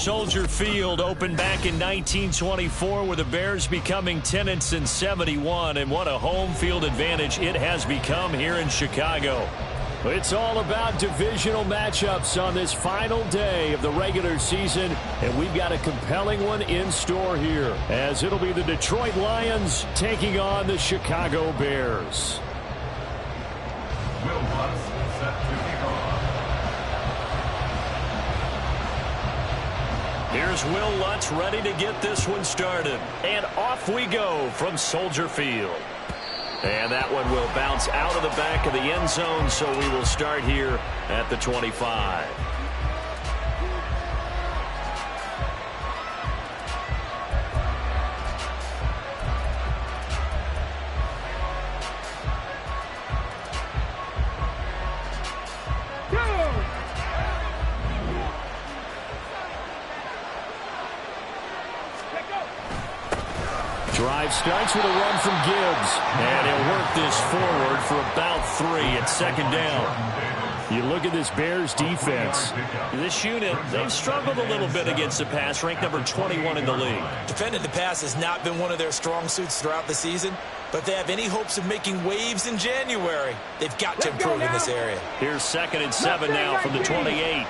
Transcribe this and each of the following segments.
Soldier Field opened back in 1924 with the Bears becoming tenants in 71, and what a home field advantage it has become here in Chicago. It's all about divisional matchups on this final day of the regular season, and we've got a compelling one in store here, as it'll be the Detroit Lions taking on the Chicago Bears. Here's Will Lutz ready to get this one started. And off we go from Soldier Field. And that one will bounce out of the back of the end zone, so we will start here at the 25. Drive starts with a run from Gibbs, and he'll work this forward for about 3 at second down. You look at this Bears defense. This unit, they've struggled a little bit against the pass, ranked number 21 in the league. Defending the pass has not been one of their strong suits throughout the season, but if they have any hopes of making waves in January, they've got to improve in this area. Here's 2nd and 7 now from the 28.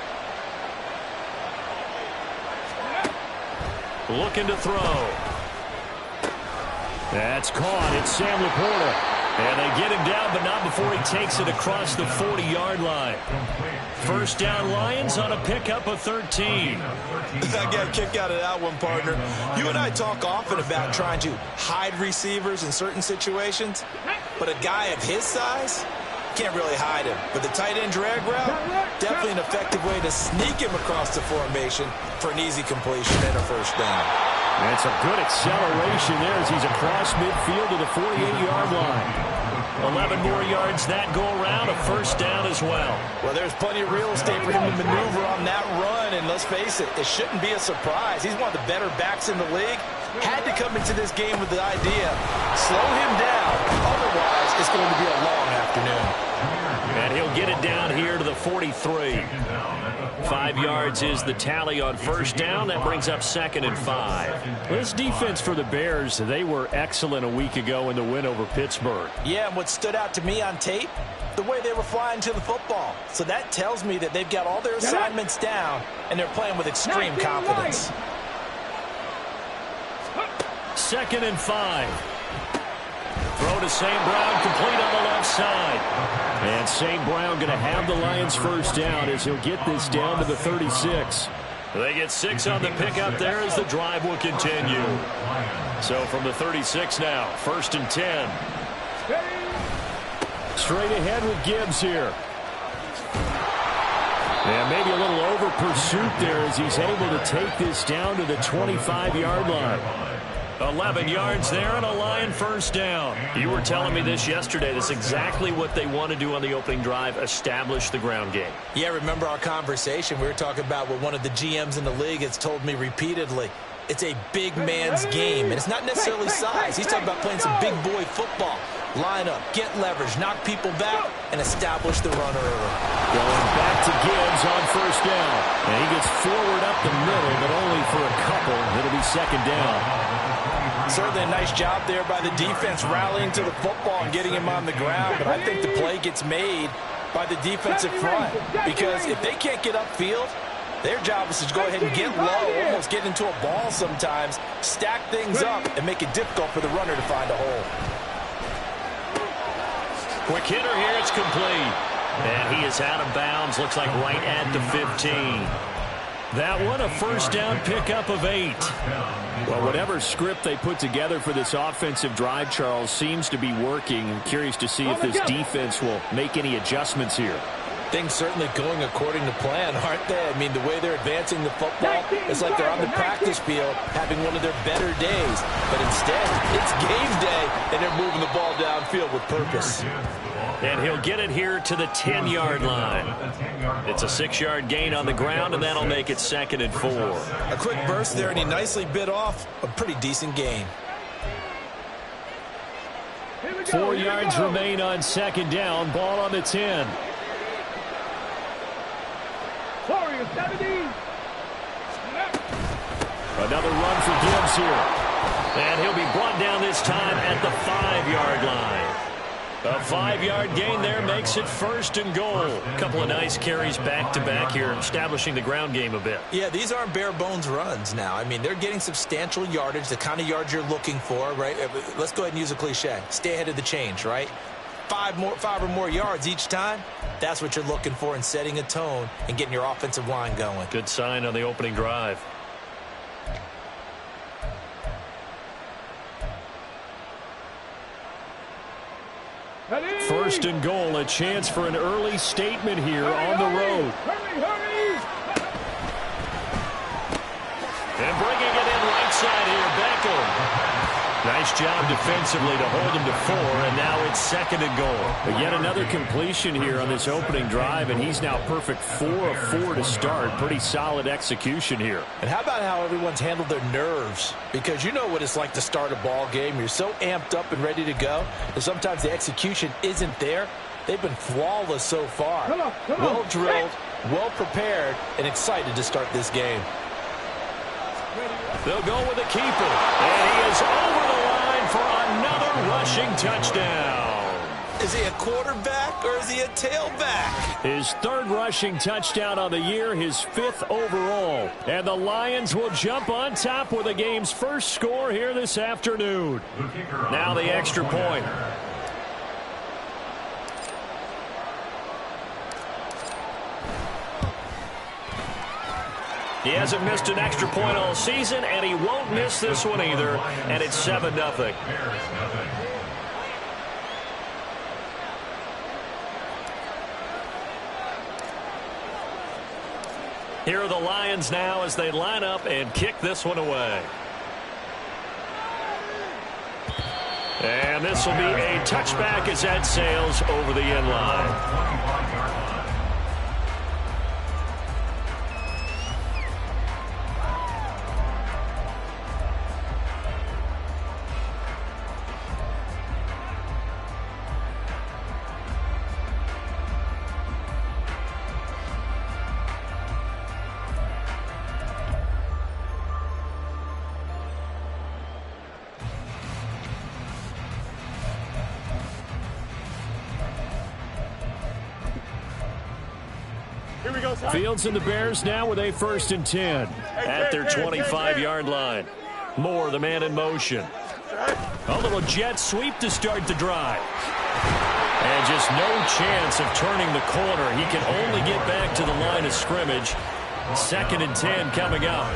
Looking to throw. That's caught. It's Sam Laporta. And they get him down, but not before he takes it across the 40-yard line. First down Lions on a pickup of 13. I got a kick out of that one, partner. You and I talk often about trying to hide receivers in certain situations, but a guy of his size can't really hide him. But the tight end drag route, definitely an effective way to sneak him across the formation for an easy completion and a first down. That's a good acceleration there as he's across midfield to the 48-yard line. 11 more yards that go around, a first down as well. Well, there's plenty of real estate for him to maneuver on that run, and let's face it, it shouldn't be a surprise. He's one of the better backs in the league. Had to come into this game with the idea, slow him down, otherwise it's going to be a long afternoon. And he'll get it down here to the 43. 5 yards is the tally on first down. That brings up 2nd and 5. This defense for the Bears, they were excellent a week ago in the win over Pittsburgh. Yeah, and what stood out to me on tape, the way they were flying to the football. So that tells me that they've got all their assignments down, and they're playing with extreme confidence. 2nd and 5. Throw to St. Brown, complete on the left side. And St. Brown going to have the Lions first down as he'll get this down to the 36. They get 6 on the pickup there as the drive will continue. So from the 36 now, 1st and 10. Straight ahead with Gibbs here. And maybe a little over pursuit there as he's able to take this down to the 25-yard line. 11 yards there and a Lion first down. You were telling me this yesterday. That's exactly what they want to do on the opening drive, establish the ground game. Yeah, remember our conversation? We were talking about what one of the GMs in the league has told me repeatedly. It's a big man's game, and it's not necessarily size. He's talking about playing some big boy football. Line up, get leverage, knock people back, and establish the run early. Going back to Gibbs on first down. And he gets forward up the middle, but only for a couple. It'll be 2nd down. Certainly a nice job there by the defense rallying to the football and getting him on the ground, but I think the play gets made by the defensive front because if they can't get upfield, their job is to go ahead and get low, almost get into a ball sometimes, stack things up, and make it difficult for the runner to find a hole. Quick hitter here, it's complete. And he is out of bounds, looks like right at the 15. That one, a first down pickup of 8. Well, whatever script they put together for this offensive drive, Charles, seems to be working. I'm curious to see if this defense will make any adjustments here. Things certainly going according to plan, aren't they? I mean, the way they're advancing the football, it's like they're on the practice field having one of their better days. But instead, it's game day, and they're moving the ball downfield with purpose. And he'll get it here to the 10-yard line. It's a 6-yard gain on the ground, and that'll make it 2nd and 4. A quick burst there, and he nicely bit off a pretty decent gain. 4 yards remain on 2nd down. Ball on the 10. Another run for Gibbs here. And he'll be brought down this time at the 5-yard line. A 5-yard gain there makes it 1st and goal. A couple of nice carries back-to-back here, establishing the ground game a bit. Yeah, these aren't bare-bones runs now. I mean, they're getting substantial yardage, the kind of yards you're looking for, right? Let's go ahead and use a cliche. Stay ahead of the change, right? 5 or more yards each time, that's what you're looking for in setting a tone and getting your offensive line going. Good sign on the opening drive. First and goal, a chance for an early statement here on the road. And bringing it in right side here, Beckham. Nice job defensively to hold him to 4, and now it's 2nd and goal. But yet another completion here on this opening drive, and he's now perfect 4 of 4 to start. Pretty solid execution here. And how about how everyone's handled their nerves? Because you know what it's like to start a ball game. You're so amped up and ready to go, and sometimes the execution isn't there. They've been flawless so far. Well drilled, well prepared, and excited to start this game. They'll go with the keeper, and he is over the line for another rushing touchdown. Is he a quarterback or is he a tailback? His 3rd rushing touchdown on the year, his 5th overall. And the Lions will jump on top with the game's first score here this afternoon. Now the extra point. He hasn't missed an extra point all season, and he won't miss this one either, and it's 7-0. Here are the Lions now as they line up and kick this one away. And this will be a touchback as that sails over the end line. Fields and the Bears now with a 1st and 10 at their 25-yard line. Moore, the man in motion. A little jet sweep to start the drive. And just no chance of turning the corner. He can only get back to the line of scrimmage. 2nd and 10 coming up.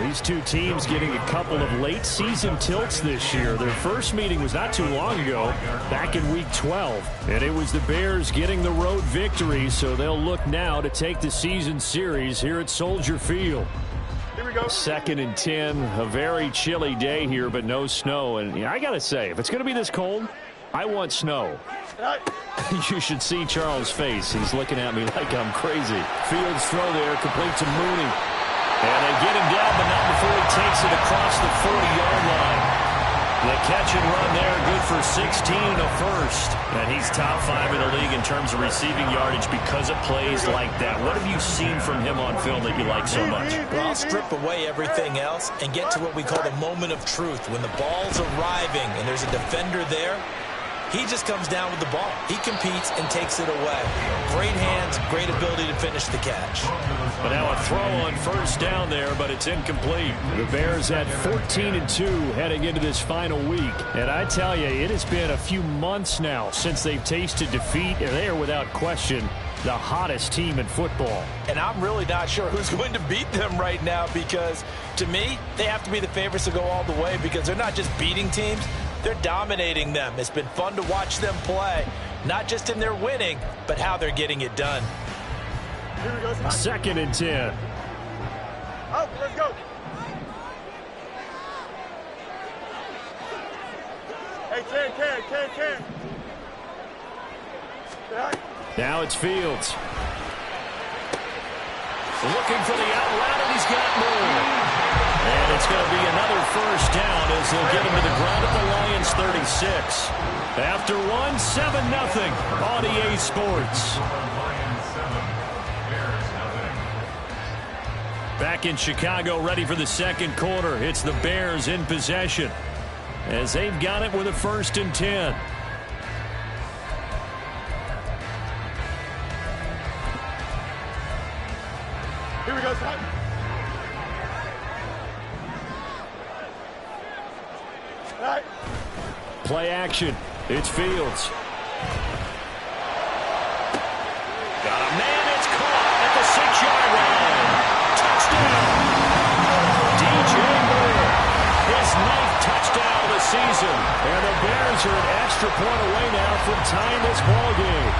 These two teams getting a couple of late season tilts this year. Their first meeting was not too long ago, back in week 12. And it was the Bears getting the road victory, so they'll look now to take the season series here at Soldier Field. Here we go. 2nd and 10, a very chilly day here, but no snow. And I got to say, if it's going to be this cold, I want snow. You should see Charles' face. He's looking at me like I'm crazy. Fields throw there, complete to Mooney. And they get him down, but not before he takes it across the 40-yard line. The catch and run there, good for 16 and a first. And he's top 5 in the league in terms of receiving yardage because of plays like that. What have you seen from him on film that you like so much? Well, I'll strip away everything else and get to what we call the moment of truth. When the ball's arriving and there's a defender there, he just comes down with the ball. He competes and takes it away. Great hands, great ability to finish the catch. But now a throw on 1st down there, but it's incomplete. The Bears at 14-2 heading into this final week. And I tell you, it has been a few months now since they've tasted defeat, and they are without question the hottest team in football. And I'm really not sure who's going to beat them right now because, to me, they have to be the favorites to go all the way because they're not just beating teams, they're dominating them. It's been fun to watch them play, not just in their winning, but how they're getting it done. 2nd and 10. Oh, let's go. Hey, 10. Now it's Fields. Looking for the out route, and he's got more. And it's going to be another 1st down as they'll get him to the ground at the Lions 36. After 7-0 on EA Sports. Back in Chicago, ready for the second quarter. It's the Bears in possession as they've got it with a 1st and 10. Here we go, son. All right. Play action. It's Fields. Got a man. It's caught at the 6-yard line. Touchdown. DJ Moore. His 9th touchdown of the season. And the Bears are an extra point away now from tying this ball game.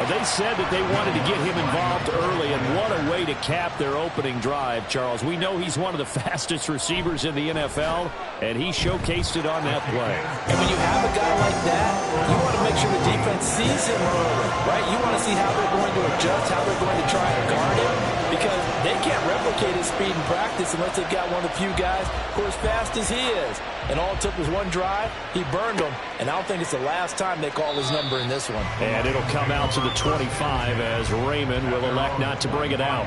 They said that they wanted to get him involved early, and what a way to cap their opening drive, Charles. We know he's one of the fastest receivers in the NFL, and he showcased it on that play. And when you have a guy like that, you want to make sure the defense sees him early, right? You want to see how they're going to adjust, how they're going to try and guard him, because they can't replicate his speed in practice unless they've got one of the few guys who are as fast as he is. And all it took was one drive. He burned them, and I don't think it's the last time they call his number in this one. And it'll come out to the 25 as Raymond will elect not to bring it out.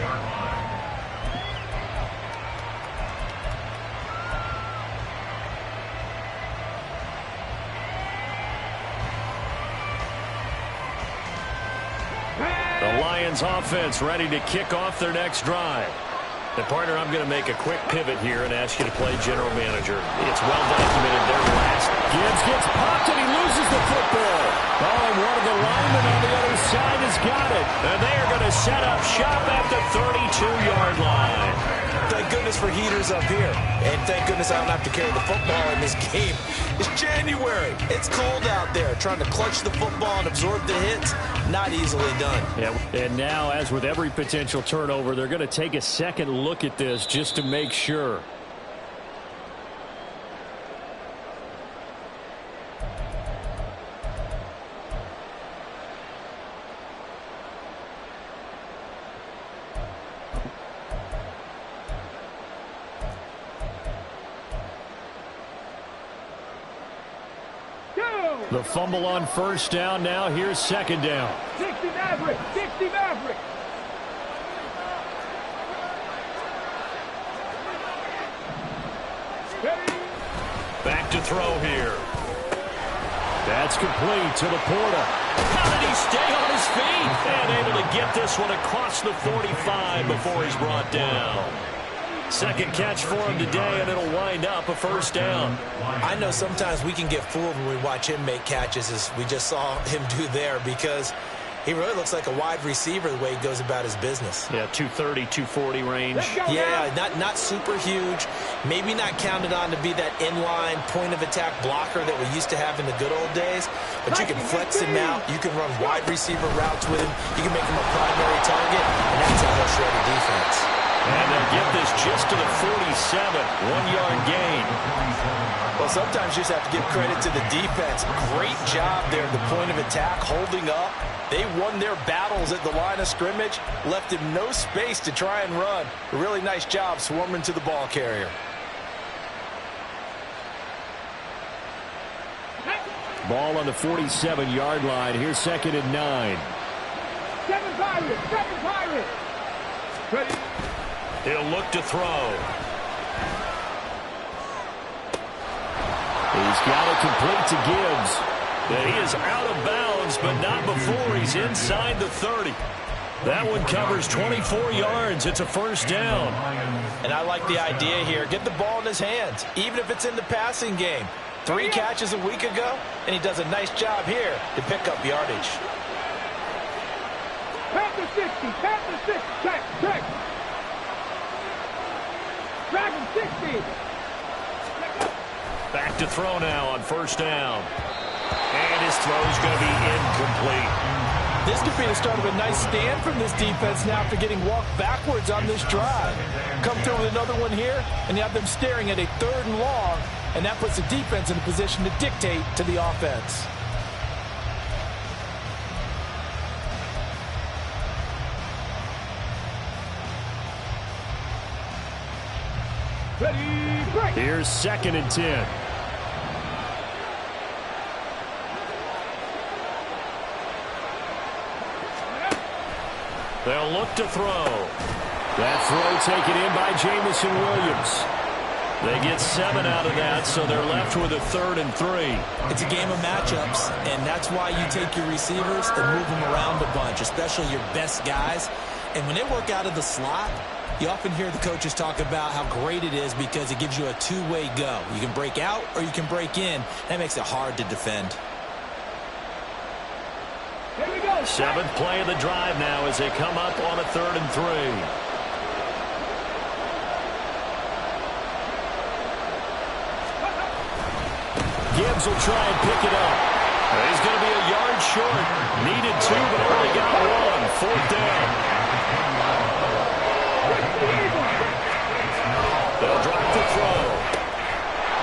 The Lions offense ready to kick off their next drive. And partner, I'm going to make a quick pivot here and ask you to play general manager. It's well documented their last. Gibbs gets popped and he loses the football. Oh, and one of the linemen on the other side has got it. And they are going to set up shop at the 32-yard line. Thank goodness for heaters up here. And thank goodness I don't have to carry the football in this game. It's January. It's cold out there. Trying to clutch the football and absorb the hits, not easily done. Yeah, and now, as with every potential turnover, they're going to take a second look at this just to make sure. The fumble on 1st down. Now here's 2nd down. 60 Maverick. 60 Maverick. Back to throw here. That's complete to Laporta. How did he stay on his feet? And able to get this one across the 45 before he's brought down. Second catch for him today, and it'll wind up a 1st down. I know sometimes we can get fooled when we watch him make catches, as we just saw him do there, because he really looks like a wide receiver the way he goes about his business. Yeah, 230, 240 range. Yeah, not super huge. Maybe not counted on to be that inline point-of-attack blocker that we used to have in the good old days. But you can flex him out. You can run wide receiver routes with him. You can make him a primary target, and that's how he'll shred a defense. And they'll get this just to the 47, 1-yard gain. Well, sometimes you just have to give credit to the defense. Great job there at the point of attack, holding up. They won their battles at the line of scrimmage, left him no space to try and run. A really nice job swarming to the ball carrier. Ball on the 47-yard line. Here's 2nd and 9. 7 Pirates. 7 Pirates. Ready. He'll look to throw. He's got it complete to Gibbs. And he is out of bounds, but not before he's inside the 30. That one covers 24 yards. It's a 1st down. And I like the idea here. Get the ball in his hands, even if it's in the passing game. 3 catches a week ago, and he does a nice job here to pick up yardage. Panther 60. Panther 60. Check. Check. Dragon 60. Back to throw now on 1st down. And his throw's going to be incomplete. This could be the start of a nice stand from this defense now after getting walked backwards on this drive. Come through with another one here, and you have them staring at a 3rd and long, and that puts the defense in a position to dictate to the offense. Ready, break. Here's 2nd and 10. They'll look to throw. That throw taken in by Jamison Williams. They get 7 out of that, so they're left with a 3rd and 3. It's a game of matchups, and that's why you take your receivers and move them around a bunch, especially your best guys. And when they work out of the slot, you often hear the coaches talk about how great it is because it gives you a two-way go. You can break out or you can break in. That makes it hard to defend. Here we go. 7th play of the drive now as they come up on a 3rd and 3. Gibbs will try and pick it up. He's going to be a yard short. Needed 2, but only got 1. 4th down. They'll drop the throw.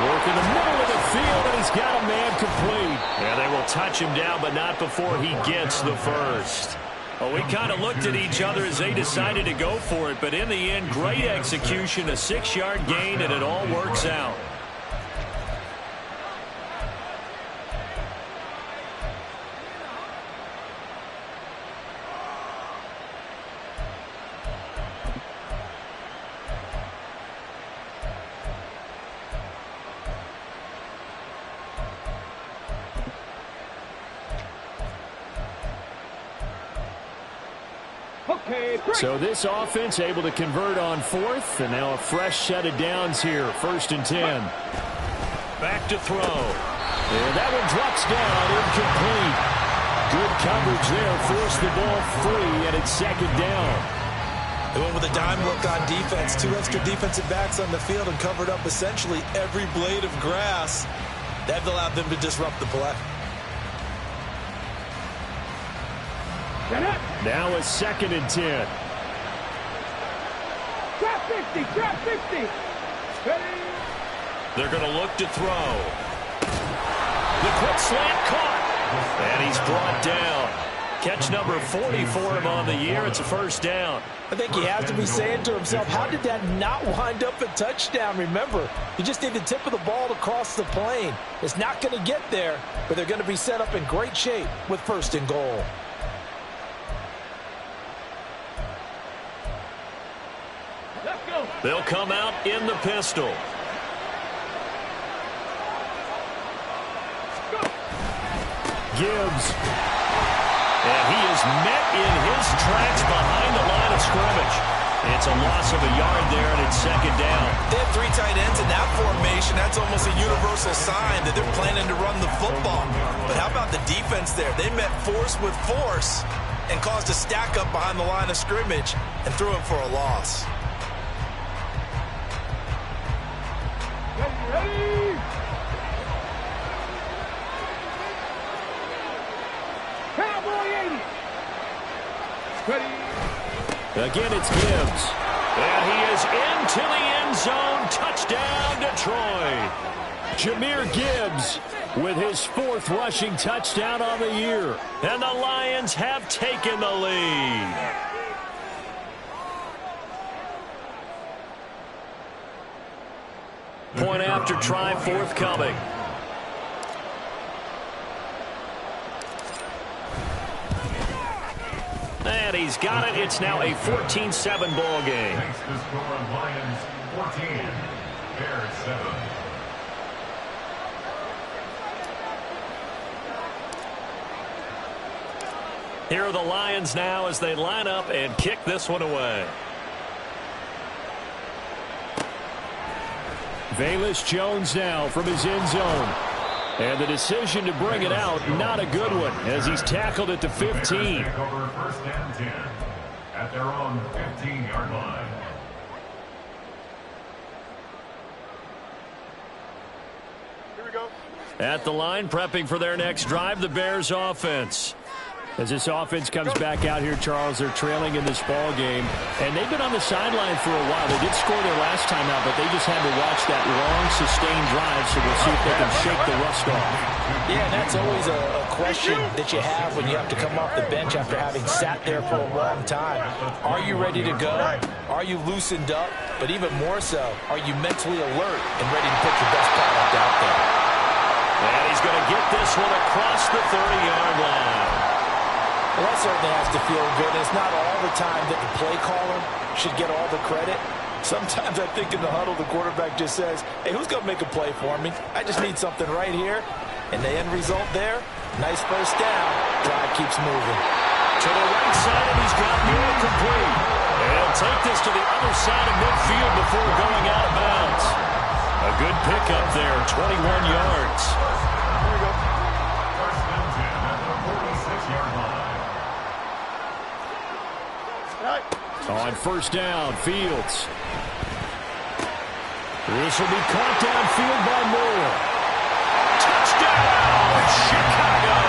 Work in the middle of the field, and he's got a man complete. And they will touch him down, but not before he gets the first. Well, we kind of looked at each other as they decided to go for it, but in the end, great execution, a 6-yard gain, and it all works out. So this offense able to convert on 4th, and now a fresh set of downs here. 1st and 10. Back to throw. And that one drops down, incomplete. Good coverage there, forced the ball free, and it's 2nd down. They went with a dime look on defense. 2 extra defensive backs on the field and covered up essentially every blade of grass. That allowed them to disrupt the play. Now a 2nd and 10. Trap 50, trap 50. They're going to look to throw. The quick slant caught. And he's brought down. Catch number 40 for him on the year. It's a 1st down. I think he has to be saying to himself, how did that not wind up a touchdown? Remember, you just need the tip of the ball to cross the plane. It's not going to get there, but they're going to be set up in great shape with 1st and goal. They'll come out in the pistol. Gibbs. And he is met in his tracks behind the line of scrimmage. It's a loss of a yard there, and it's 2nd down. They have 3 tight ends in that formation. That's almost a universal sign that they're planning to run the football. But how about the defense there? They met force with force and caused a stack up behind the line of scrimmage and threw him for a loss. Ready? Cowboy 80. Ready? Again, it's Gibbs. And he is into the end zone. Touchdown, Detroit. Jahmyr Gibbs with his 4th rushing touchdown on the year. And the Lions have taken the lead. Point after try forthcoming. And he's got it. It's now a 14-7 ball game. Makes the score Lions 14, Bears 7. Here are the Lions now as they line up and kick this one away. Velus Jones now from his end zone. And the decision to bring it out, not a good one, as he's tackled at the 15. Take over 1st and 10 at their own 15-yard line. Here we go. At the line, prepping for their next drive, the Bears offense. As this offense comes back out here, Charles, they're trailing in this ball game. And they've been on the sideline for a while. They did score their last time out, but they just had to watch that long, sustained drive, so we'll see if they can shake the rust off. Yeah, and that's always a question that you have when you have to come off the bench after having sat there for a long time. Are you ready to go? Are you loosened up? But even more so, are you mentally alert and ready to put your best product out there? And he's going to get this one across the 30-yard line. Well, that certainly has to feel good. It's not all the time that the play caller should get all the credit. Sometimes I think in the huddle, the quarterback just says, hey, who's going to make a play for me? I just need something right here. And the end result there, nice first down. Drive keeps moving. To the right side, and he's got Moore complete. And he'll take this to the other side of midfield before going out of bounds. A good pickup there, 21 yards. Here we go. First down 10 at the 46-yard line. On first down, Fields. This will be caught downfield by Moore. Touchdown, Chicago!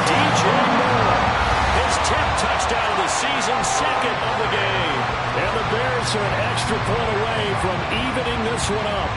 DJ Moore, his 10th touchdown of the season, second of the game. And the Bears are an extra point away from evening this one up.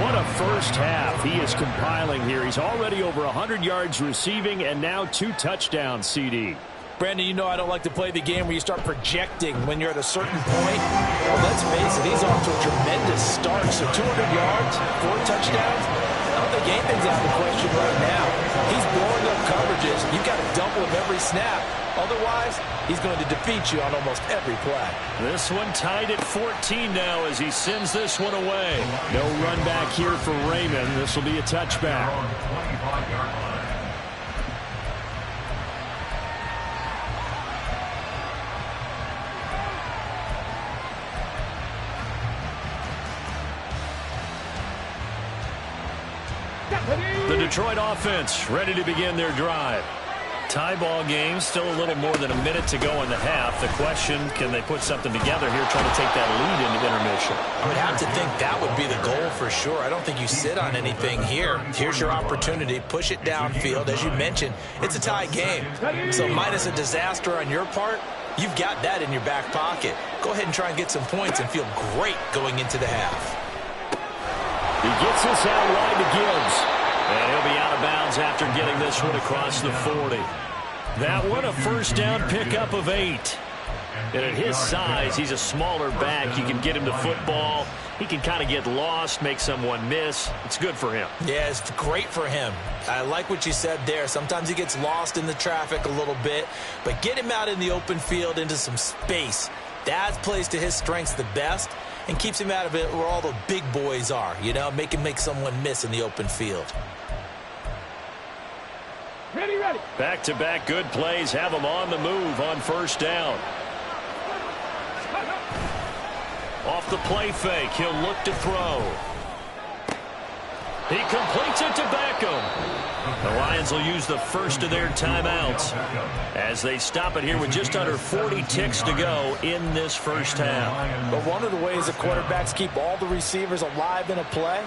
What a first half he is compiling here. He's already over 100 yards receiving and now 2 touchdowns, CD. Brandon, you know I don't like to play the game where you start projecting when you're at a certain point. Well, let's face it, he's off to a tremendous start. So 200 yards, 4 touchdowns. I don't think anything's out of the question right now. He's blowing up coverages. You've got to double him every snap. Otherwise, he's going to defeat you on almost every play. This one tied at 14 now as he sends this one away. No run back here for Raymond. This will be a touchback. On the 25-yard line. The Detroit offense ready to begin their drive. Tie ball game, still a little more than a minute to go in the half. The question, can they put something together here trying to take that lead into intermission? I would have to think that would be the goal for sure. I don't think you sit on anything here. Here's your opportunity. Push it downfield. As you mentioned, it's a tie game. So minus a disaster on your part, you've got that in your back pocket. Go ahead and try and get some points and feel great going into the half. He gets this out wide to Gibbs. And he'll be out of bounds after getting this one across the 40. That one a first down pickup of 8. And at his size, he's a smaller back. You can get him to football. He can kind of get lost, make someone miss. It's good for him. Yeah, it's great for him. I like what you said there. Sometimes he gets lost in the traffic a little bit. But get him out in the open field into some space. That plays to his strengths the best and keeps him out of it where all the big boys are. You know, make someone miss in the open field. Ready, ready. Back-to-back good plays have him on the move on first down. Off the play fake, he'll look to throw. He completes it to Beckham. The Lions will use the first of their timeouts as they stop it here with just under 40 ticks to go in this first half. But one of the ways the quarterbacks keep all the receivers alive in a play,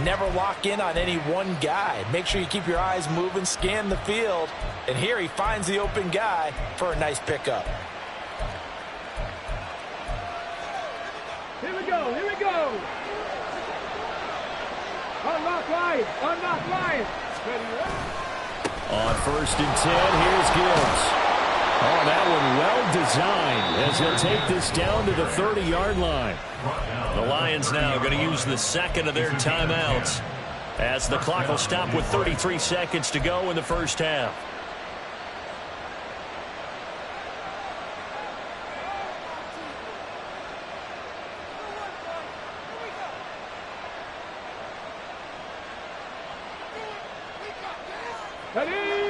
never lock in on any one guy. Make sure you keep your eyes moving, scan the field. And here he finds the open guy for a nice pickup. Here we go, here we go. Unlock Lions, unlock Lions. Ready, ready. On first and 10, here's Gibbs. Oh, that one well designed as he'll take this down to the 30-yard line. The Lions now going to use the second of their timeouts as the clock will stop with 33 seconds to go in the first half.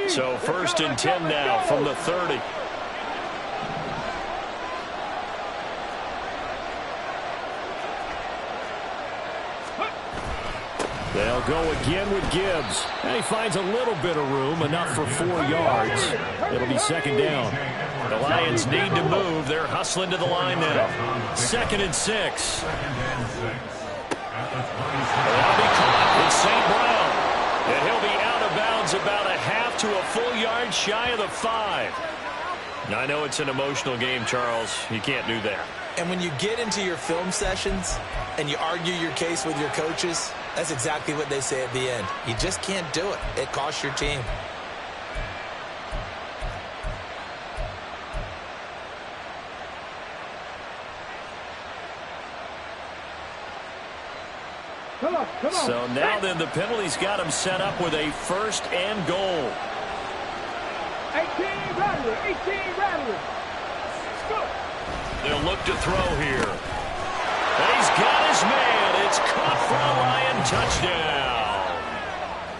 So first and 10 now from the 30. They'll go again with Gibbs. And he finds a little bit of room, enough for 4 yards. It'll be second down. The Lions need to move. They're hustling to the line now. Second and 6. That'll be caught. It's St. Brown. And he'll be out of bounds about a half to a full yard shy of the 5. Now, I know it's an emotional game, Charles. You can't do that. And when you get into your film sessions and you argue your case with your coaches, that's exactly what they say at the end. You just can't do it. It costs your team. Come on. So now then the penalty's got him set up with a 1st and goal. 18 Rattler, 18 Rattler. Go. They'll look to throw here. And he's got his man. It's caught for a Lion touchdown.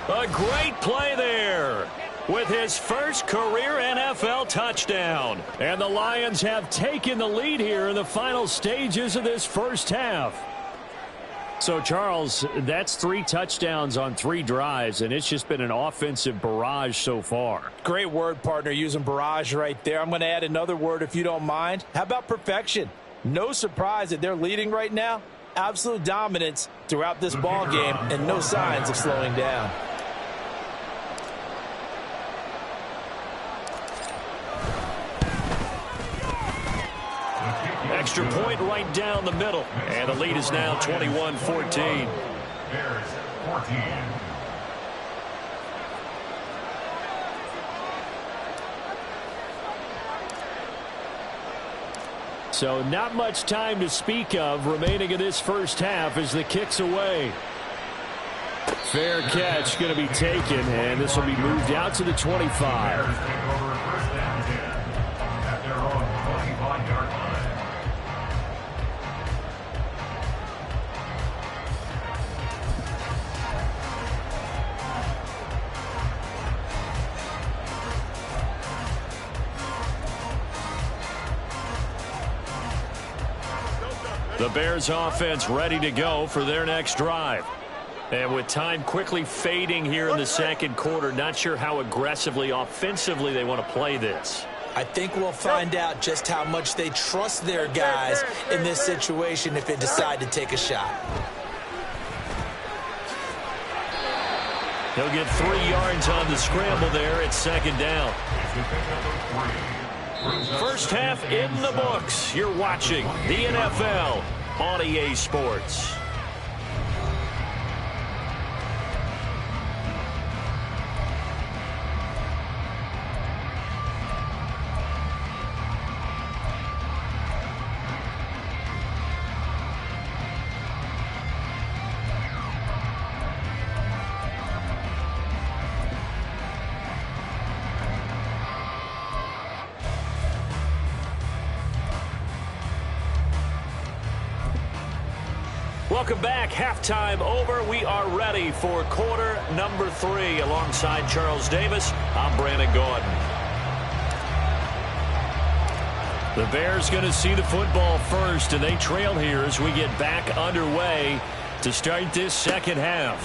A great play there with his first career NFL touchdown. And the Lions have taken the lead here in the final stages of this first half. So, Charles, that's 3 touchdowns on 3 drives, and it's just been an offensive barrage so far. Great word, partner, using barrage right there. I'm going to add another word if you don't mind. How about perfection? No surprise that they're leading right now. Absolute dominance throughout this ball game and no signs of slowing down. Extra point right down the middle. And the lead is now 21-14. Bears 14. So not much time to speak of remaining in this first half as the kick's away. Fair catch going to be taken, and this will be moved out to the 25. Bears take over 1st and 10 at their own 25-yard line. The Bears offense ready to go for their next drive. And with time quickly fading here in the second quarter, not sure how aggressively, offensively they want to play this. I think we'll find out just how much they trust their guys in this situation if they decide to take a shot. He'll get 3 yards on the scramble there at 2nd down. First half in the books. You're watching the NFL on EA Sports. Welcome back. Halftime over. We are ready for quarter number 3. Alongside Charles Davis, I'm Brandon Gordon. The Bears going to see the football first, and they trail here as we get back underway to start this second half.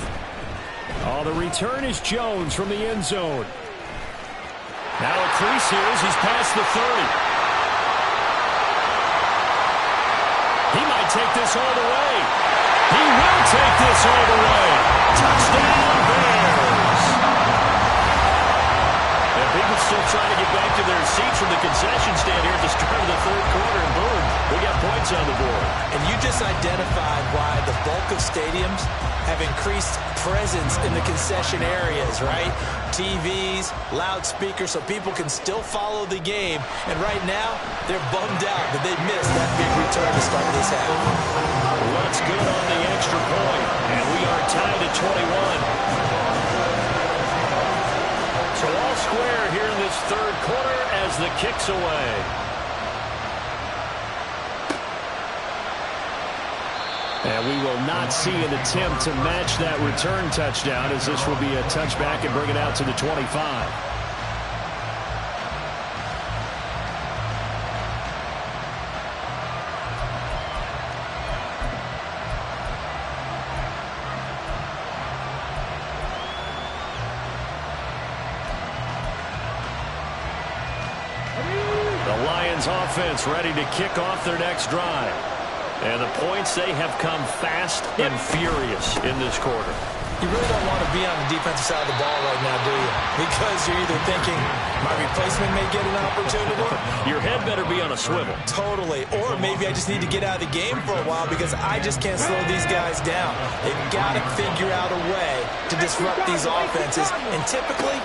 Oh, the return is Jones from the end zone. Now a crease here as he's past the 30. He might take this all the way. He will take this all the way. Touchdown, Bears. And people still trying to get back to their seats from the concession stand here at the start of the 3rd quarter, and boom, we got points on the board. And you just identified why the bulk of stadiums have increased presence in the concession areas, right? TVs, loudspeakers, so people can still follow the game. And right now, they're bummed out that they missed that big return to start this half. What's good on the extra point, and we are tied at 21. So all square here in this 3rd quarter as the kick's away. And we will not see an attempt to match that return touchdown, as this will be a touchback and bring it out to the 25. The Lions offense ready to kick off their next drive. And the points, they have come fast and furious in this quarter. You really don't want to be on the defensive side of the ball right now, do you? Because you're either thinking, my replacement may get an opportunity. Your head better be on a swivel. Totally. Or maybe I just need to get out of the game for a while because I just can't slow these guys down. They've got to figure out a way to disrupt these offenses. And typically,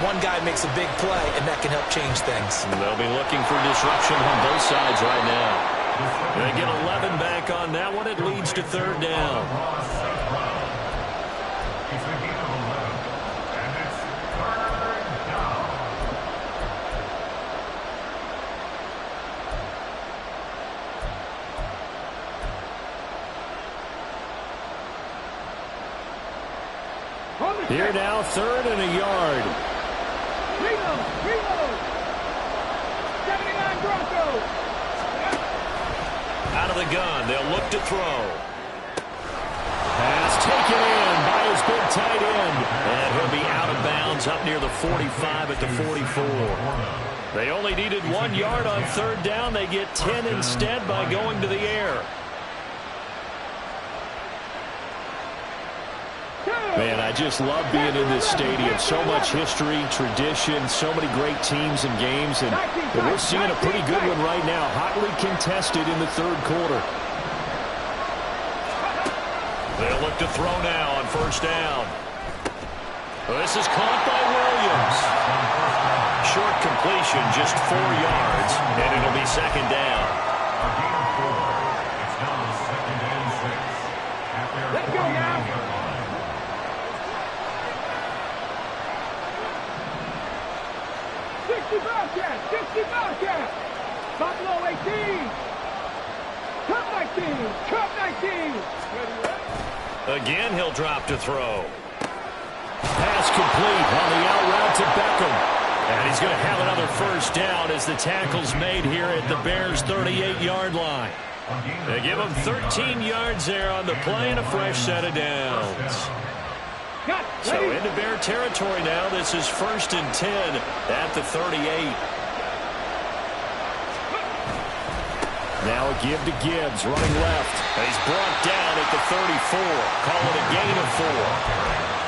one guy makes a big play, and that can help change things. They'll be looking for disruption on both sides right now. They get 11 back on that one. It leads to 3rd down. Here now, 3rd and a yard. Reload. 79 Broncos. Out of the gun, they'll look to throw. Pass taken in by his big tight end. And he'll be out of bounds up near the 45 at the 44. They only needed 1 yard on 3rd down. They get 10 instead by going to the air. Man, I just love being in this stadium. So much history, tradition, so many great teams and games. And we're seeing a pretty good one right now. Hotly contested in the 3rd quarter. They'll look to throw now on 1st down. This is caught by Williams. Short completion, just 4 yards, and it'll be 2nd down. It's now 2nd and 6. Let's go now. 60 Bobcats. Buffalo 18. Cup 19. Again, he'll drop to throw. Pass complete on the out route to Beckham. And he's going to have another 1st down as the tackle's made here at the Bears' 38-yard line. They give him 13 yards there on the play and a fresh set of downs. So into Bear territory now. This is 1st and 10 at the 38. Now a give to Gibbs, running left. He's brought down at the 34. Call it a gain of 4.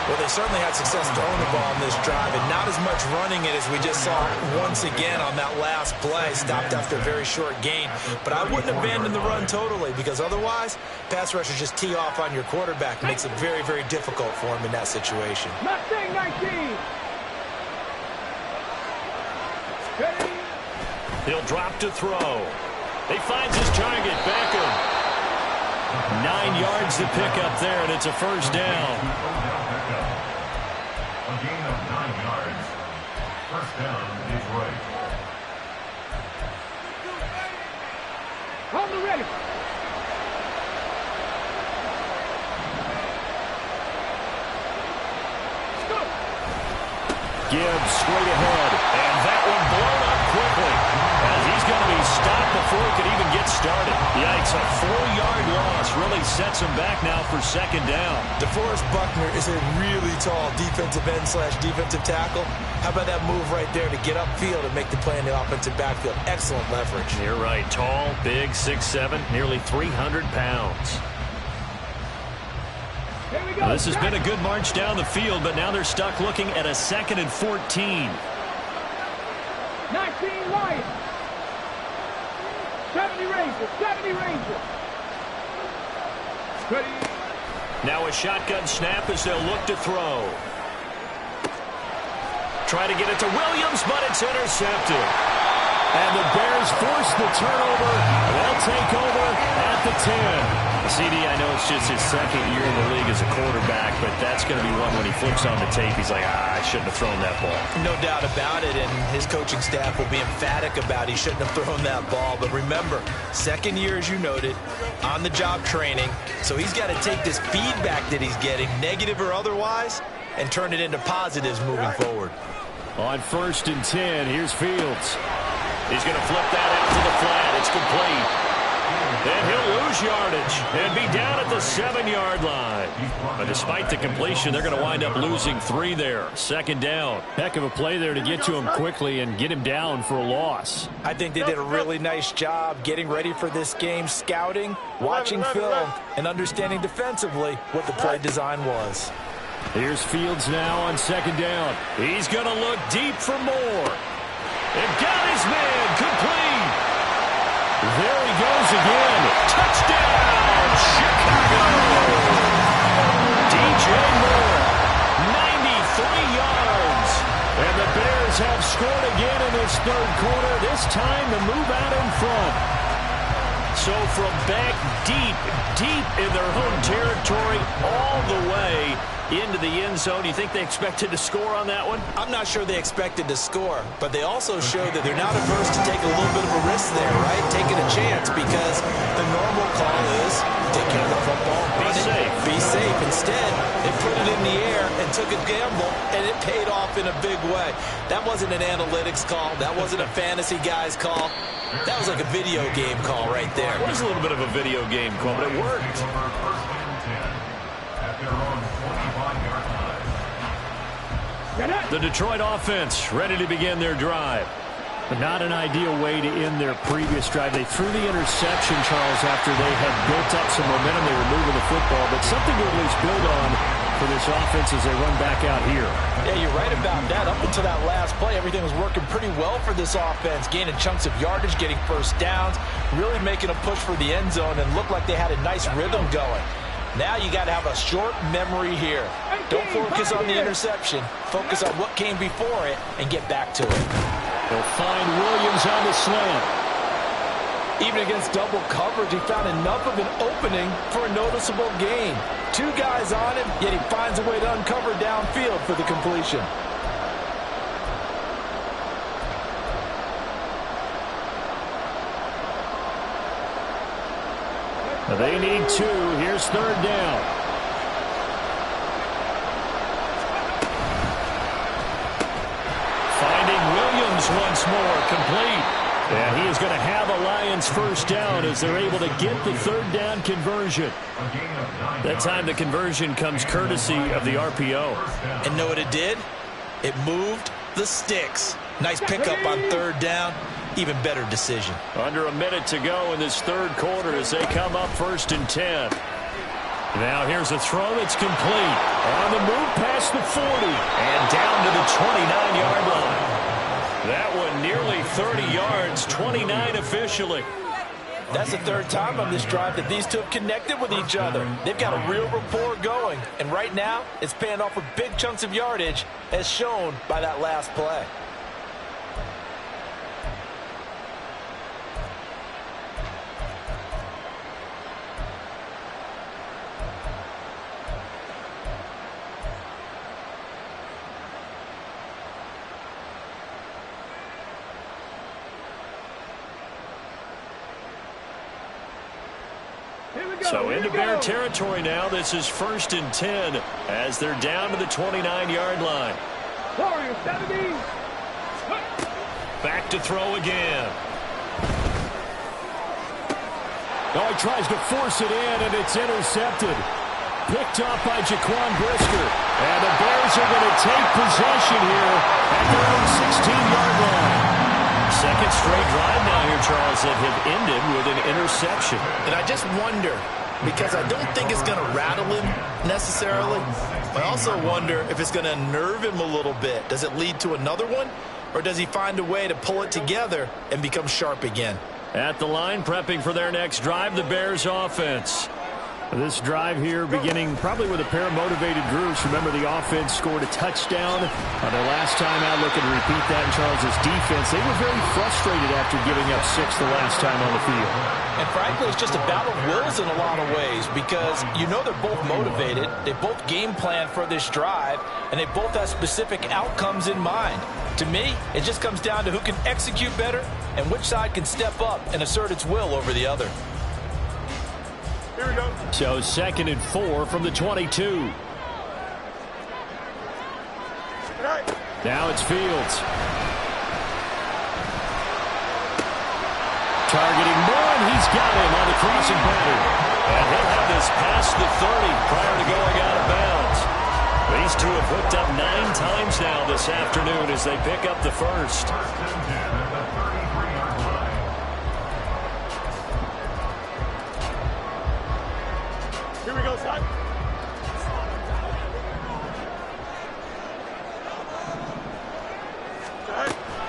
Well, they certainly had success throwing the ball in this drive, and not as much running it as we just saw once again on that last play. Stopped after a very short gain. But I wouldn't abandon the run totally, because otherwise, pass rushers just tee off on your quarterback. Makes it very, very difficult for him in that situation. Mustang 19. Ready? He'll drop to throw. He finds his target, Beckham. 9 yards to pick up there, and it's a 1st down. A gain of 9 yards. 1st down, Detroit. On the ready. Gibbs straight ahead, and that one blown up quickly as he's going to be stopped before he could even get started. Yikes, a 4-yard loss really sets him back now for 2nd down. DeForest Buckner is a really tall defensive end / defensive tackle. How about that move right there to get upfield and make the play in the offensive backfield? Excellent leverage. You're right, tall, big, 6'7", nearly 300 pounds. Now, this has been a good march down the field, but now they're stuck looking at a 2nd and 14. 19 Lions. 70 Rangers. Ready. Now a shotgun snap as they'll look to throw. Try to get it to Williams, but it's intercepted. And the Bears force the turnover. They'll take over at the 10. CD, I know it's just his 2nd year in the league as a quarterback, but that's going to be one when he flips on the tape. He's like, I shouldn't have thrown that ball. No doubt about it, and his coaching staff will be emphatic about he shouldn't have thrown that ball. But remember, 2nd year, as you noted, on-the-job training. So he's got to take this feedback that he's getting, negative or otherwise, and turn it into positives moving forward. On 1st and 10, here's Fields. He's going to flip that out to the flat. It's complete. And he'll lose yardage and be down at the 7-yard line. But despite the completion, they're going to wind up losing 3 there. 2nd down. Heck of a play there to get to him quickly and get him down for a loss. I think they did a really nice job getting ready for this game, scouting, watching film, and understanding defensively what the play design was. Here's Fields now on 2nd down. He's going to look deep for more. And got his man complete. There he goes again. Touchdown, Chicago. DJ Moore, 93 yards. And the Bears have scored again in this 3rd quarter, this time to move out in front. So from back deep in their own territory, all the way into the end zone. You think they expected to score on that one? I'm not sure they expected to score, but they also showed that they're not averse to take a little bit of a risk there, right? Taking a chance, because the normal call is take care of the football, run it, be safe. Instead, they put it in the air and took a gamble, and it paid off in a big way. That wasn't an analytics call. That wasn't a fantasy guy's call. That was like a video game call right there. It was a little bit of a video game call, but it worked. The Detroit offense ready to begin their drive. But not an ideal way to end their previous drive. They threw the interception, Charles, after they had built up some momentum. They were moving the football, but something to at least build on for this offense as they run back out here. Yeah, you're right about that. Up until that last play, everything was working pretty well for this offense, gaining chunks of yardage, getting first downs, really making a push for the end zone, and looked like they had a nice rhythm going. Now you got to have a short memory here. Don't focus on the interception. Focus on what came before it and get back to it. They'll find Williams on the slant. Even against double coverage, he found enough of an opening for a noticeable gain. Two guys on him, yet he finds a way to uncover downfield for the completion. They need two. Here's third down. Finding Williams once more, complete. And he is going to have a Lions first down as they're able to get the third down conversion. That time the conversion comes courtesy of the RPO. And know what it did? It moved the sticks. Nice pickup on third down. Even better decision. Under a minute to go in this third quarter as they come up 1st and 10. Now here's a throw that's complete. On the move past the 40 and down to the 29-yard line. That one nearly 30 yards, 29 officially. That's the third time on this drive that these two have connected with each other. They've got a real rapport going. And right now, it's paying off with big chunks of yardage, as shown by that last play. So into Bear territory now. This is 1st and 10 as they're down to the 29-yard line. Back to throw again. Oh, he tries to force it in, and it's intercepted. Picked off by Jaquan Brisker. And the Bears are going to take possession here at their own 16-yard line. Second straight drive now here, Charles, that have ended with an interception. And I just wonder, because I don't think it's going to rattle him necessarily. I also wonder if it's going to nerve him a little bit. Does it lead to another one? Or does he find a way to pull it together and become sharp again? At the line, prepping for their next drive, the Bears offense. This drive here beginning probably with a pair of motivated groups. Remember, the offense scored a touchdown on their last time out. Looking to repeat that in Charles' defense. They were very frustrated after giving up 6 the last time on the field. And frankly, it's just a battle of wills in a lot of ways, because you know they're both motivated. They both game plan for this drive, and they both have specific outcomes in mind. To me, it just comes down to who can execute better and which side can step up and assert its will over the other. Here we go. So 2nd and 4 from the 22. Now it's Fields. Targeting Moore, and he's got him on the crossing pattern. And he'll have this past the 30 prior to going out of bounds. These two have hooked up 9 times now this afternoon as they pick up the first. Here we go, son.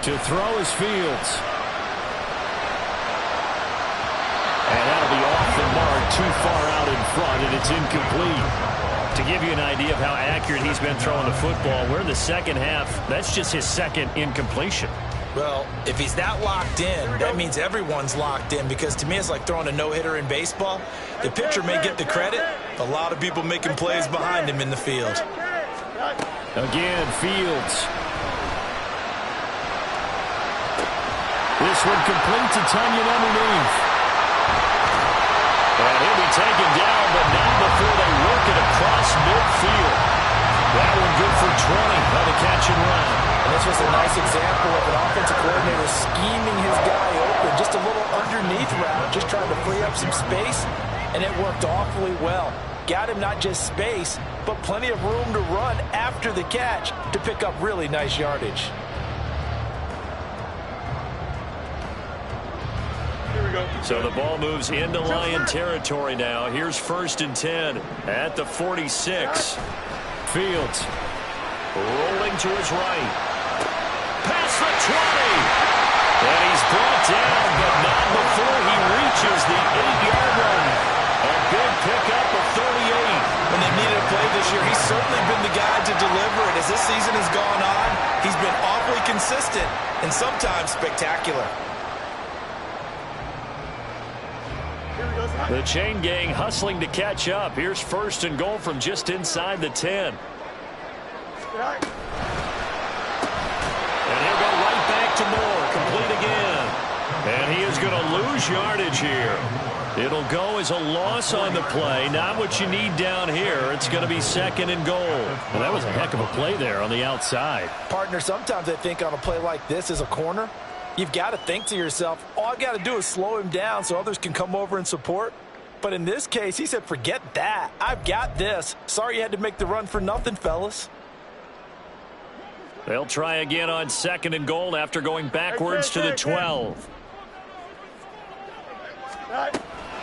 To throw is Fields. And that'll be off the mark, too far out in front, and it's incomplete. To give you an idea of how accurate he's been throwing the football, we're in the second half. That's just his second incompletion. Well, if he's that locked in, that means everyone's locked in, because to me it's like throwing a no-hitter in baseball. The pitcher may get the credit, a lot of people making plays behind him in the field. Again, Fields. This one complete to Tunyon underneath. And he'll be taken down, but not before they work it across midfield. That one good for 20 on the catch and run. And this was a nice example of an offensive coordinator scheming his guy open. Just a little underneath route, just trying to free up some space, and it worked awfully well. Got him not just space, but plenty of room to run after the catch to pick up really nice yardage. So the ball moves into Lion territory now. Here's 1st and 10 at the 46. Fields rolling to his right. Past the 20. And he's brought down, but not before he reaches the 8-yard line. A big pickup of 38. When they needed a play this year, he's certainly been the guy to deliver it. As this season has gone on, he's been awfully consistent and sometimes spectacular. The chain gang hustling to catch up. Here's 1st and goal from just inside the 10. And he'll go right back to Moore. Complete again. And he is going to lose yardage here. It'll go as a loss on the play. Not what you need down here. It's going to be 2nd and goal. Well, that was a heck of a play there on the outside. Partner, sometimes I think on a play like this as a corner, you've got to think to yourself, all I've got to do is slow him down so others can come over and support. But in this case, he said, forget that. I've got this. Sorry you had to make the run for nothing, fellas. They'll try again on 2nd and goal after going backwards to the 12.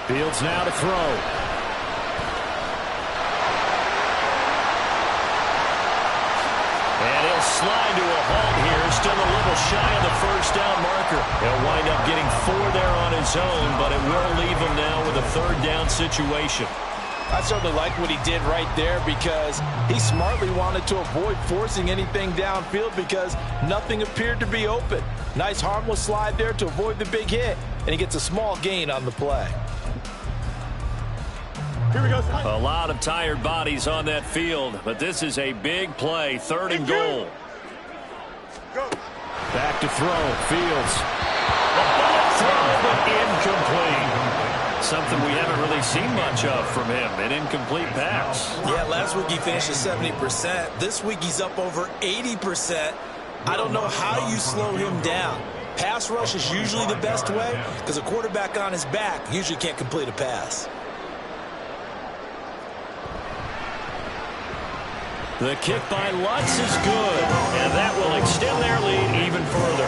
Fields now to throw. And he'll slide to a halt here. Still a little shy of the 1st down marker. He'll wind up getting 4 there on his own, but it will leave him now with a 3rd down situation. I certainly like what he did right there, because he smartly wanted to avoid forcing anything downfield because nothing appeared to be open. Nice harmless slide there to avoid the big hit, and he gets a small gain on the play. Here we go. A lot of tired bodies on that field, but this is a big play. 3rd and goal. Go. Back to throw. Fields. A bullet throw, but incomplete. Something we haven't really seen much of from him. An incomplete pass. Yeah, last week he finished at 70%. This week he's up over 80%. I don't know how you slow him down. Pass rush is usually the best way, because a quarterback on his back usually can't complete a pass. The kick by Lutz is good, and that will extend their lead even further.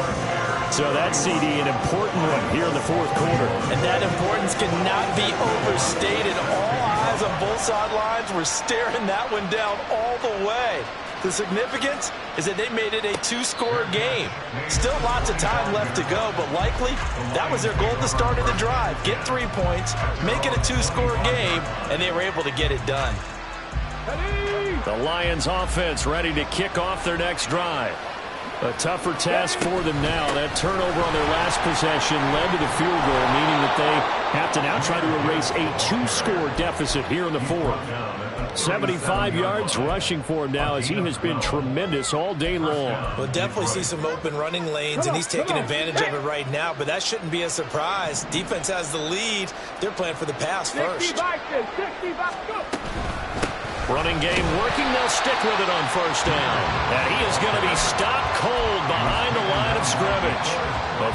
So that CD, an important one here in the 4th quarter. And that importance cannot be overstated. All eyes on both sidelines were staring that one down all the way. The significance is that they made it a 2-score game. Still lots of time left to go, but likely that was their goal at the start of the drive. Get 3 points, make it a 2-score game, and they were able to get it done. The Lions offense ready to kick off their next drive. A tougher task for them now. That turnover on their last possession led to the field goal, meaning that they have to now try to erase a 2-score deficit here in the 4th. 75 yards rushing for him now, as he has been tremendous all day long. We'll definitely see some open running lanes, and he's taking advantage of it right now, but that shouldn't be a surprise. Defense has the lead. They're playing for the pass first. 60 back, 60 back, go. Running game working. They'll stick with it on 1st down. And he is going to be stopped cold behind the line of scrimmage.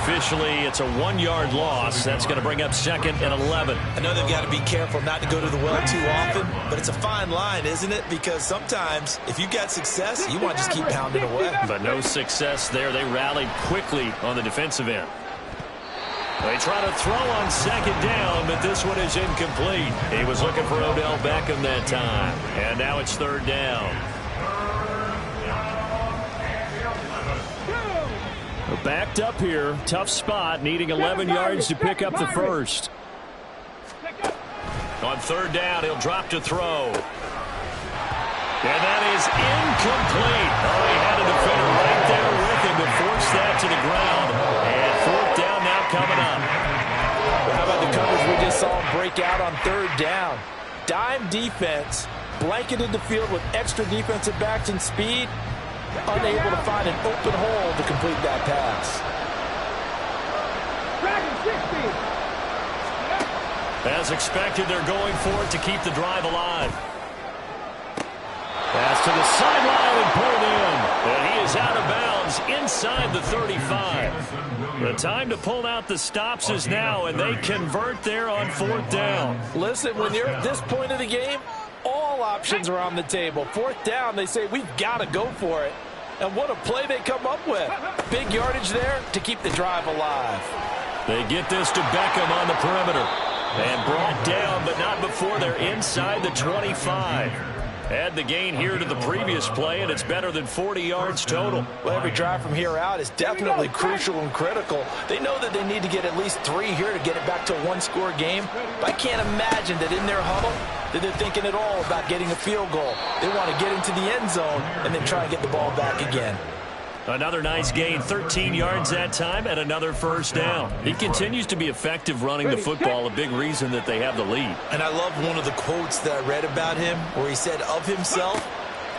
Officially, it's a 1-yard loss. That's going to bring up 2nd and 11. I know they've got to be careful not to go to the well too often, but it's a fine line, isn't it? Because sometimes, if you got success, you want to just keep pounding away. But no success there. They rallied quickly on the defensive end. They try to throw on 2nd down, but this one is incomplete. He was looking for Odell Beckham that time. And now it's 3rd down. Backed up here. Tough spot, needing 11 yards to pick up the first. On 3rd down, he'll drop to throw. And that is incomplete. Oh, he had a defender right there with him to force that to the ground. defense, blanketed the field with extra defensive backs and speed, unable to find an open hole to complete that pass. As expected, they're going for it to keep the drive alive. Pass to the sideline and pulled in. And he is out of bounds inside the 35. The time to pull out the stops is now, and they convert there on 4th down. Listen, when you're at this point of the game, all options are on the table. 4th down, they say, we've got to go for it. And what a play they come up with. Big yardage there to keep the drive alive. They get this to Beckham on the perimeter. And brought down, but not before they're inside the 25. Add the gain here to the previous play, and it's better than 40 yards total. Well, every drive from here out is definitely crucial and critical. They know that they need to get at least 3 here to get it back to a one-score game. But I can't imagine that in their huddle that they're thinking at all about getting a field goal. They want to get into the end zone and then try and get the ball back again. Another nice gain, 13 yards that time, and another 1st down. He continues to be effective running the football, a big reason that they have the lead. And I love one of the quotes that I read about him where he said of himself,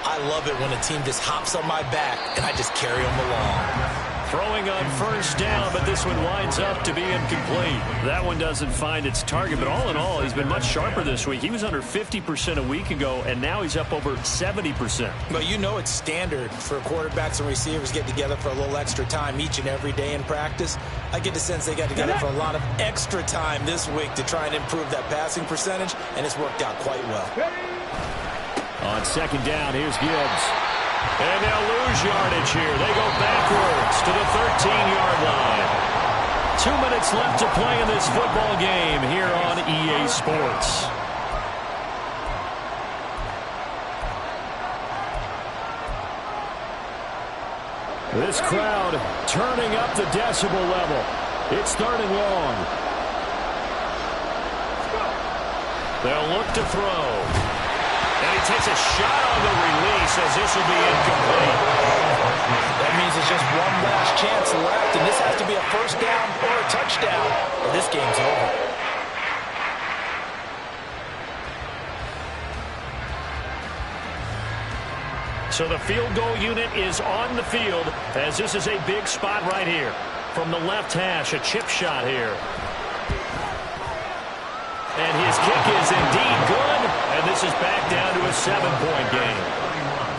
I love it when a team just hops on my back and I just carry them along. Throwing on 1st down, but this one winds up to be incomplete. That one doesn't find its target, but all in all, he's been much sharper this week. He was under 50% a week ago, and now he's up over 70%. Well, you know it's standard for quarterbacks and receivers get together for a little extra time each and every day in practice. I get the sense they got together for a lot of extra time this week to try and improve that passing percentage, and it's worked out quite well. On 2nd down, here's Gibbs. And they'll lose yardage here. They go backwards to the 13-yard line. 2 minutes left to play in this football game here on EA Sports. This crowd turning up the decibel level. It's 3rd and long. They'll look to throw. And he takes a shot on the release as this will be incomplete. That means it's just one last chance left, and this has to be a 1st down or a touchdown, or this game's over. So the field goal unit is on the field as this is a big spot right here. From the left hash, a chip shot here. And his kick is indeed good, and this is back down to a 7-point game.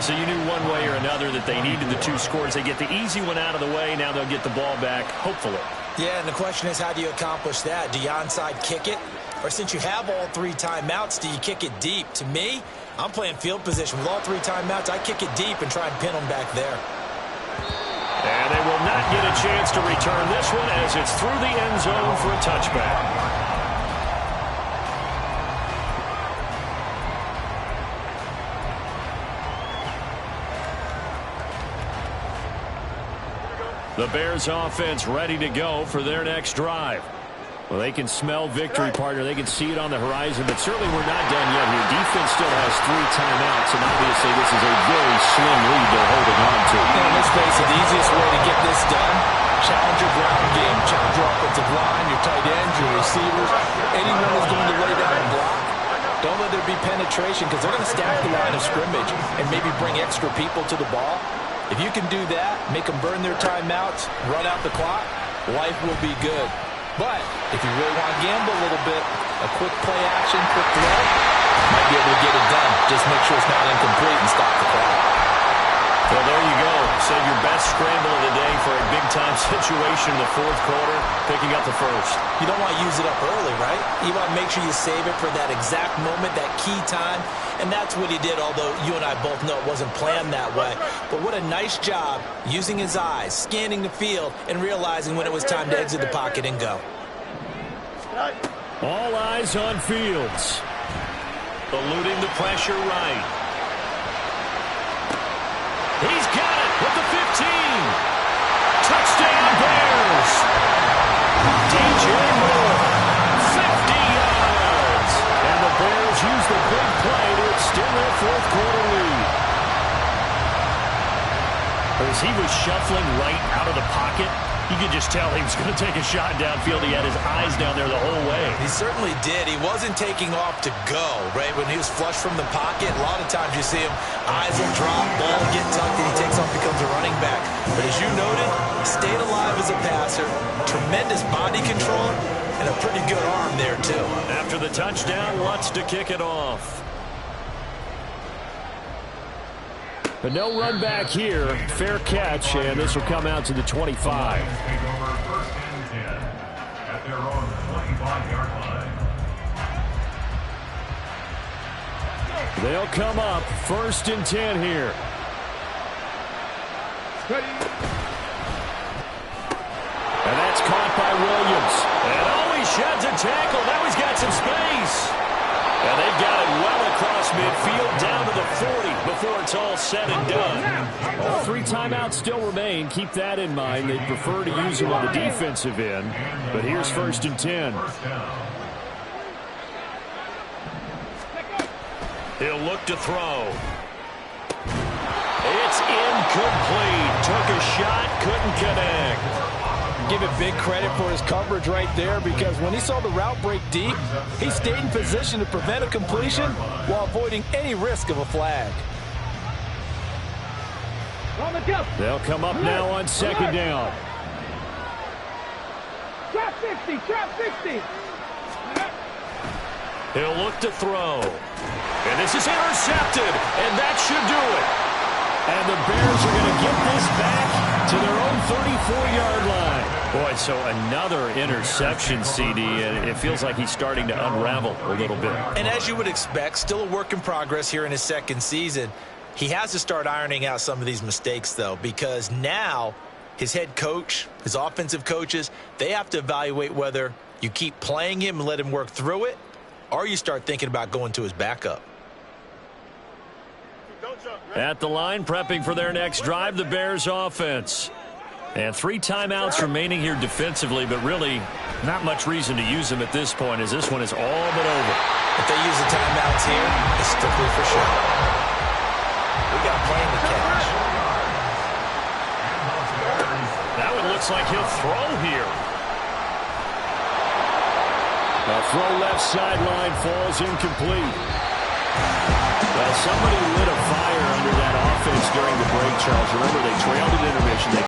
So you knew one way or another that they needed the 2 scores. They get the easy one out of the way. Now they'll get the ball back, hopefully. Yeah, and the question is, how do you accomplish that? Do you onside kick it? Or since you have all 3 timeouts, do you kick it deep? To me, I'm playing field position. With all 3 timeouts, I kick it deep and try and pin them back there. And they will not get a chance to return this one as it's through the end zone for a touchback. The Bears offense ready to go for their next drive. Well, they can smell victory, partner. They can see it on the horizon, but certainly we're not done yet here. Defense still has 3 timeouts, and obviously this is a very slim lead they're holding on to. And let's face it, the easiest way to get this done, challenge your ground game, challenge your offensive line, your tight ends, your receivers, anyone who's going to lay down and block. Don't let there be penetration because they're going to stack the line of scrimmage and maybe bring extra people to the ball. If you can do that, make them burn their timeouts, run out the clock, life will be good. But if you really want to gamble a little bit, a quick play action, quick throw, might be able to get it done. Just make sure it's not incomplete and stop the clock. Well, there you go. Save your best scramble of the day for a big-time situation in the 4th quarter, picking up the 1st. You don't want to use it up early, right? You want to make sure you save it for that exact moment, that key time. And that's what he did, although you and I both know it wasn't planned that way. But what a nice job using his eyes, scanning the field, and realizing when it was time to exit the pocket and go. All eyes on Fields. Eluding the pressure right. He's got it with the 15. Touchdown Bears. DJ Moore, 50 yards. And the Bears use the big play to extend their 4th quarter lead. As he was shuffling right out of the pocket, You could just tell he was going to take a shot downfield. He had his eyes down there the whole way. He certainly did. He wasn't taking off to go, right? When he was flush from the pocket, a lot of times you see him, eyes will drop, ball will get tucked, and he takes off, becomes a running back. But as you noted, he stayed alive as a passer, tremendous body control, and a pretty good arm there, too. After the touchdown, Lutz to kick it off. But no run back here. Fair catch, and this will come out to the 25. Take over first and 10 at their own 25-yard line. They'll come up first and 10 here. And that's caught by Williams. And he sheds a tackle. Now he's got some space. And they've got it well across midfield down to the 40 before it's all said and done. All 3 timeouts still remain. Keep that in mind. They'd prefer to use them on the defensive end. But here's first and 10. He'll look to throw. It's incomplete. Took a shot, couldn't connect. Give it big credit for his coverage right there, because when he saw the route break deep, he stayed in position to prevent a completion while avoiding any risk of a flag. They'll come up now on second down. Trap 60, trap 60. He'll look to throw. And this is intercepted, and that should do it. And the Bears are going to get this back to their own 34-yard line. Boy, so another interception, CD, and it feels like he's starting to unravel a little bit. And as you would expect, still a work in progress here in his second season. He has to start ironing out some of these mistakes, though, because now his head coach, his offensive coaches, they have to evaluate whether you keep playing him and let him work through it, or you start thinking about going to his backup. At the line, prepping for their next drive, the Bears offense. And 3 timeouts remaining here defensively, but really not much reason to use them at this point, as this one is all but over. If they use the timeouts here, it's strictly for show. We got playing to catch. That one looks like he'll throw here. A throw left sideline falls incomplete. Well, somebody lit a fire under that offense during the break, Charles. Remember, they trailed at intermission. They